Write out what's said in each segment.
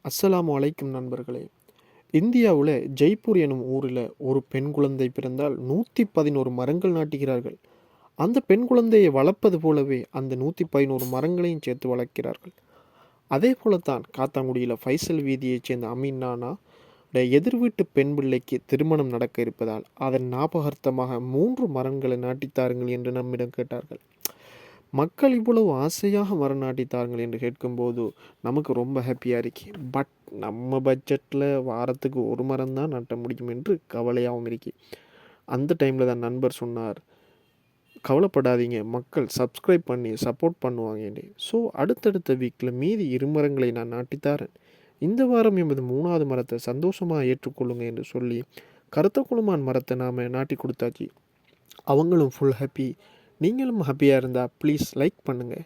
அஸ்ஸலாமு அலைக்கும் நண்பர்களே. இந்தியாவுல ஜெய்ப்பூர் எனும் ஊரில ஒரு பெண் குழந்தை பிறந்தால் 111 மரங்கள் நாட்டுகிறார்கள். அந்த பெண் குழந்தையை வளர்ப்பது போலவே அந்த 111 மரங்களையும் சேர்த்து வளர்க்கிறார்கள். அதே போலத்தான் காத்தாங்குடியில ஃபைசல் வீதியைச் சேர்ந்த அமீன் நானா எதிர் வீட்டு பெண் பிள்ளைக்கு திருமணம் நடக்க இருப்பதால் அதன் ஞாபகார்த்தமாக 3 மரங்களை நாட்டித் தாருங்கள் என்று நம்மிடம் கேட்டார்கள். மக்கள் இவ்வளவு ஆசையாக மரம் நாட்டித் தாருங்கள் என்று கேட்கும்போது நமக்கு ரொம்ப ஹாப்பியாக இருக்கு. பட் நம்ம பட்ஜெட்டில் வாரத்துக்கு ஒரு மரம் தான் நட்ட முடியும் என்று கவலையாகவும் இருக்கு. அந்த டைமில் தான் நண்பர் சொன்னார், கவலைப்படாதீங்க, மக்கள் சப்ஸ்கிரைப் பண்ணி சப்போர்ட் பண்ணுவாங்க. ஸோ அடுத்தடுத்த வீக்கில் மீதி 2 மரங்களை நான் நாட்டித்தாரேன். இந்த வாரம் எமது 3வது மரத்தை சந்தோஷமாக ஏற்றுக்கொள்ளுங்க என்று சொல்லி கருத்த குழுமான் மரத்தை நாம் நாட்டி கொடுத்தாச்சு. அவங்களும் ஃபுல் ஹாப்பி. நீங்களும் ஹாப்பியாக இருந்தால் ப்ளீஸ் லைக் பண்ணுங்கள்.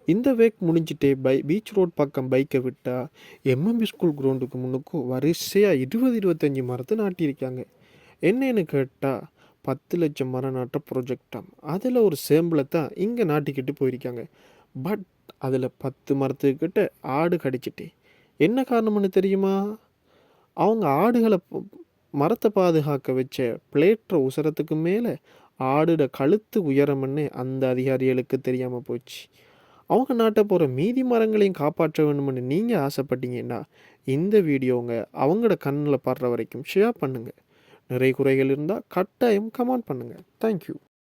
இந்த வீக் முடிஞ்சிட்டே பீச் ரோட் பக்கம் பைக்கை விட்டால் எம்எம்பி ஸ்கூல் கிரவுண்டுக்கு முன்னுக்கும் வரிசையாக 20-25 மரத்தை நாட்டியிருக்காங்க. என்னன்னு கேட்டால் 10 லட்சம் மரம் நாட்ட ப்ரொஜெக்டாம். அதில் ஒரு சேம்பிளை தான் இங்கே நாட்டிக்கிட்டு போயிருக்காங்க. பட் அதில் 10 மரத்துக்கிட்ட ஆடு கடிச்சிட்டு என்ன காரணம்னு தெரியுமா? அவங்க ஆடுகளை மரத்தை பாதுகாக்க வச்ச பிளேட்ற உசரத்துக்கு மேலே ஆடுட கழுத்து உயரம்னு அந்த அதிகாரிகளுக்கு தெரியாமல் போச்சு. அவங்க நாட்ட போகிற மீதி மரங்களையும் காப்பாற்ற வேணும்னு நீங்கள் ஆசைப்பட்டீங்கன்னா இந்த வீடியோங்க அவங்களோட கண்ணில் படுற வரைக்கும் ஷேர் பண்ணுங்கள். நிறைய குறைகள் இருந்தால் கட்டாயம் கமெண்ட் பண்ணுங்கள். தேங்க்யூ.